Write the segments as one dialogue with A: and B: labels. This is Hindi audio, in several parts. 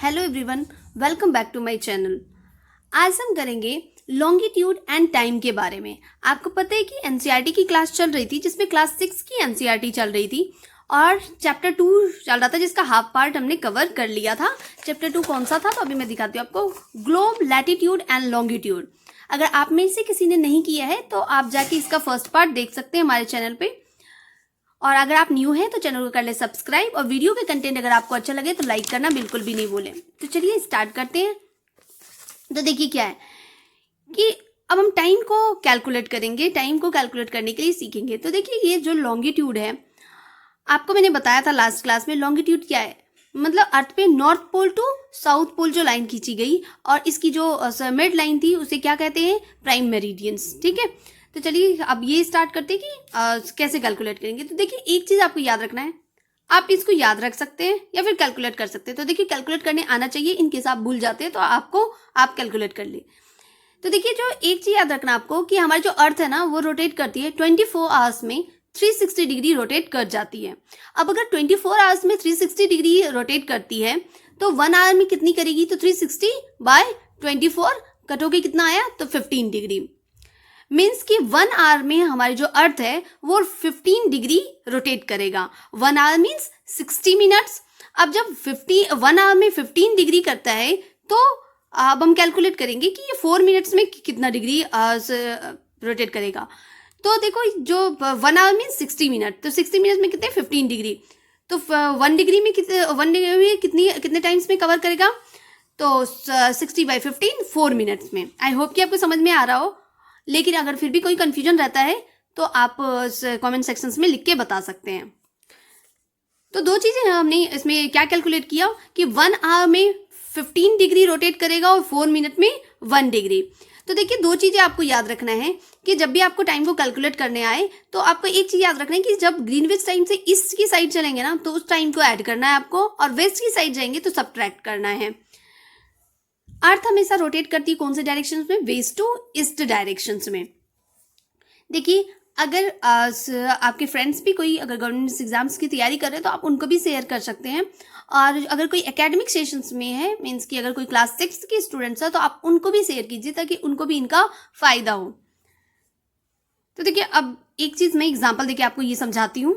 A: Hello everyone, welcome back to my channel. आज हम करेंगे लॉन्गिट्यूड एंड टाइम के बारे में। आपको पता है कि एनसीईआरटी की क्लास चल रही थी, जिसमें क्लास 6 की एनसीईआरटी चल रही थी और चैप्टर 2 चल रहा था, जिसका हाफ पार्ट हमने कवर कर लिया था। चैप्टर 2 कौन सा था तो अभी मैं दिखाती हूँ आपको। Globe, latitude and longitude. अगर आप में से किसी ने नहीं किया है तो आप जाके इसका फर्स्ट पार्ट देख सकते हैं हमारे चैनल पे। और अगर आप न्यू हैं तो चैनल को कर ले सब्सक्राइब, और वीडियो के कंटेंट अगर आपको अच्छा लगे तो लाइक करना बिल्कुल भी नहीं भूलें। तो चलिए स्टार्ट करते हैं। तो देखिए क्या है कि अब हम टाइम को कैलकुलेट करेंगे। टाइम को कैलकुलेट करने के लिए सीखेंगे। तो देखिए ये जो लॉन्गिट्यूड है, आपको मैंने बताया था लास्ट क्लास में, लॉन्गिट्यूड क्या है, मतलब अर्थ पे north pole to south pole जो लाइन खींची गई और इसकी जो मिड लाइन थी उसे क्या कहते हैं, प्राइम मेरिडियंस। ठीक है, तो चलिए अब ये स्टार्ट करते हैं कि कैसे कैलकुलेट करेंगे। तो देखिए एक चीज आपको याद रखना है, आप इसको याद रख सकते हैं या फिर कैलकुलेट कर सकते हैं। तो देखिए कैलकुलेट करने आना चाहिए, इनकेस आप भूल जाते हैं तो आप कैलकुलेट कर लिए। तो देखिए जो एक चीज याद रखना आपको कि हमारी जो अर्थ है ना वो रोटेट करती है 24 आवर्स में 360 डिग्री रोटेट कर जाती है। अब अगर 24 आवर्स में 360 डिग्री रोटेट करती है तो 1 आवर में कितनी करेगी, तो 360 बाय 24 कटोगे कितना आया, तो 15 डिग्री। मीन्स कि 1 आवर में हमारी जो अर्थ है वो 15 डिग्री रोटेट करेगा। 1 आवर मीन्स 60 मिनट्स। अब जब 1 आवर में 15 डिग्री करता है तो अब हम कैलकुलेट करेंगे कि ये 4 मिनट्स में कितना डिग्री रोटेट करेगा। तो देखो जो 1 आवर मीन्स 60 मिनट, तो 60 मिनट में कितने, 15 डिग्री। तो 1 डिग्री में कितने टाइम्स में कवर करेगा, तो 60 बाई 15 4 मिनट्स में। आई होप कि आपको समझ में आ रहा हो, लेकिन अगर फिर भी कोई कंफ्यूजन रहता है तो आप कमेंट सेक्शंस में लिख के बता सकते हैं। तो दो चीजें हमने इसमें क्या कैलकुलेट किया कि 1 आवर में 15 डिग्री रोटेट करेगा और 4 मिनट में 1 डिग्री। तो देखिए दो चीजें आपको याद रखना है कि जब भी आपको टाइम को कैलकुलेट करने आए तो आपको एक चीज याद रखना है कि जब ग्रीनविच टाइम से ईस्ट की साइड चलेंगे ना तो उस टाइम को ऐड करना है आपको, और वेस्ट की साइड जाएंगे तो सबट्रैक्ट करना है। अर्थ हमेशा रोटेट करती है कौन से डायरेक्शन में, वेस्ट टू ईस्ट डायरेक्शन में। देखिए अगर आपके फ्रेंड्स भी कोई अगर गवर्नमेंट एग्जाम्स की तैयारी कर रहे हैं तो आप उनको भी शेयर कर सकते हैं। और अगर कोई एकेडमिक सेशंस में है, मीन्स कि अगर कोई क्लास 6 के स्टूडेंट्स है तो आप उनको भी शेयर कीजिए ताकि उनको भी इनका फायदा हो। तो देखिए अब एक चीज मैं एग्जाम्पल देके आपको ये समझाती हूँ।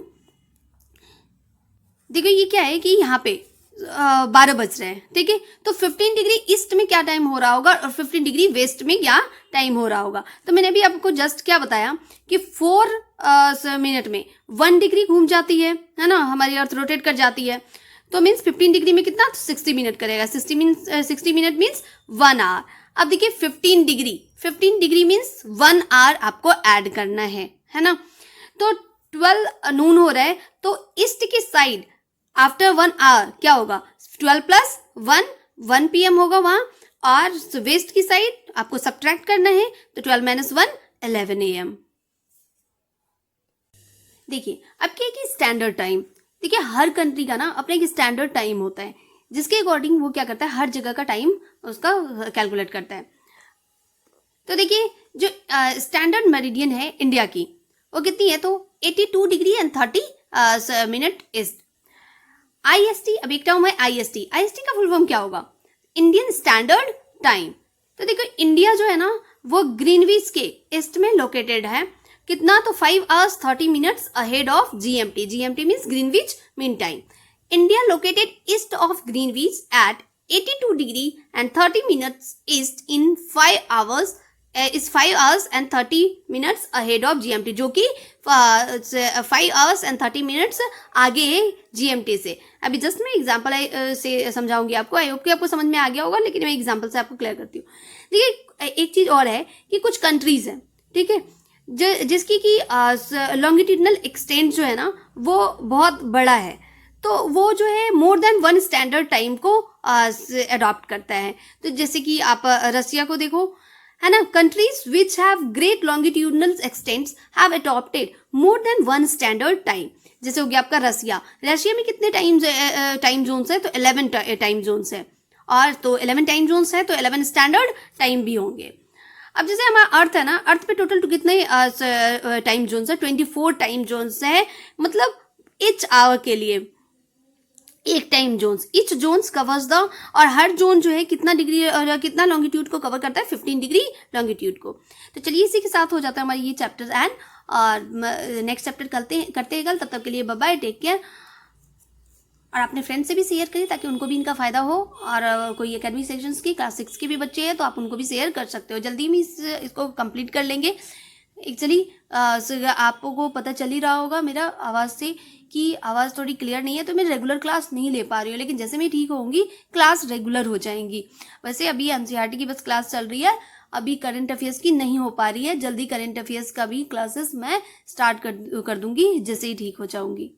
A: देखिए ये क्या है कि यहाँ पे 12 बज रहे हैं, ठीक है, तो 15 डिग्री ईस्ट में क्या टाइम हो रहा होगा और 15 डिग्री वेस्ट में क्या टाइम हो रहा होगा। तो मैंने अभी आपको जस्ट क्या बताया कि 4 मिनट में 1 डिग्री घूम जाती है ना, हमारी अर्थ रोटेट कर जाती है। तो मीन्स 15 डिग्री में कितना, 60 मिनट करेगा। 60 मिनट मीन्स 1 आवर। अब देखिए 15 डिग्री मीन्स 1 आवर आपको ऐड करना है ना। तो 12 नून हो रहा है तो ईस्ट की साइड आफ्टर 1 आवर क्या होगा, 12 प्लस 1 PM होगा वहां, और वेस्ट की साइड आपको सब्ट्रैक्ट करना है तो 12 माइनस 1 11 AM। देखिए अब क्या है कि स्टैंडर्ड टाइम, देखिए हर कंट्री का ना अपना एक स्टैंडर्ड टाइम होता है जिसके अकॉर्डिंग वो क्या करता है, हर जगह का टाइम उसका कैलकुलेट करता है। तो देखिए जो स्टैंडर्ड मेरिडियन है इंडिया की वो कितनी है, तो 82 degree and 30 minute east. IST, अब एक टर्म है IST का फुल फॉर्म क्या होगा, इंडियन स्टैंडर्ड टाइम। तो देखो इंडिया जो है ना वो ग्रीनविच के ईस्ट में लोकेटेड है, कितना, तो 5 hours 30 minutes ahead of GMT। GMT means Greenwich mean time. India located east of Greenwich at 82 degree and 30 minutes east in 5 hours is 5 hours and 30 minutes ahead of GMT, जो कि 5 hours and 30 minutes आगे है GMT से। अभी जस्ट मैं एग्जांपल से समझाऊंगी आपको, आई होप कि आपको समझ में आ गया होगा, लेकिन मैं एग्जांपल से आपको क्लियर करती हूँ। देखिए एक चीज और है कि कुछ कंट्रीज हैं, ठीक है, जिसकी की लॉन्गिट्यूडनल एक्सटेंट जो है ना वो बहुत बड़ा है, तो वो जो है मोर देन 1 स्टैंडर्ड टाइम को अडॉप्ट करता है। तो जैसे कि आप रसिया को देखो, है ना, countries which have great longitudinal extents have adopted more than 1 standard time. जैसे हो गया आपका रसिया में कितने टाइम जोन्स है, तो 11 टाइम जोन्स है, और तो 11 टाइम जोन्स है तो 11 स्टैंडर्ड टाइम भी होंगे। अब जैसे हमारा अर्थ है ना, अर्थ पे टोटल कितने टाइम जोन्स है, 24 टाइम जोन्स है, मतलब ईच आवर के लिए। एक time zones, each zones covers the, और हर जोन जो है कितना डिग्री और कितना लॉन्गिट्यूड को कवर करता है, 15 डिग्री लॉन्गिट्यूड को। तो चलिए इसी के साथ हो जाता है हमारी ये चैप्टर एंड, और नेक्स्ट चैप्टर करते हैं कल। तब तक के लिए बाय बाय, टेक केयर। और अपने फ्रेंड्स से भी शेयर करिए ताकि उनको भी इनका फ़ायदा हो। और कोई एकेडमिक सेक्शंस की क्लास 6 के भी बच्चे हैं तो आप उनको भी शेयर कर सकते हो। जल्दी में इसको कंप्लीट कर लेंगे। एक्चुअली आपको पता चल ही रहा होगा मेरा आवाज़ से कि आवाज़ थोड़ी क्लियर नहीं है, तो मैं रेगुलर क्लास नहीं ले पा रही हूँ, लेकिन जैसे मैं ठीक होंगी क्लास रेगुलर हो जाएंगी। वैसे अभी एनसीईआरटी की बस क्लास चल रही है, अभी करंट अफेयर्स की नहीं हो पा रही है। जल्दी करंट अफेयर्स का भी क्लासेस मैं स्टार्ट कर दूंगी जैसे ही ठीक हो जाऊंगी।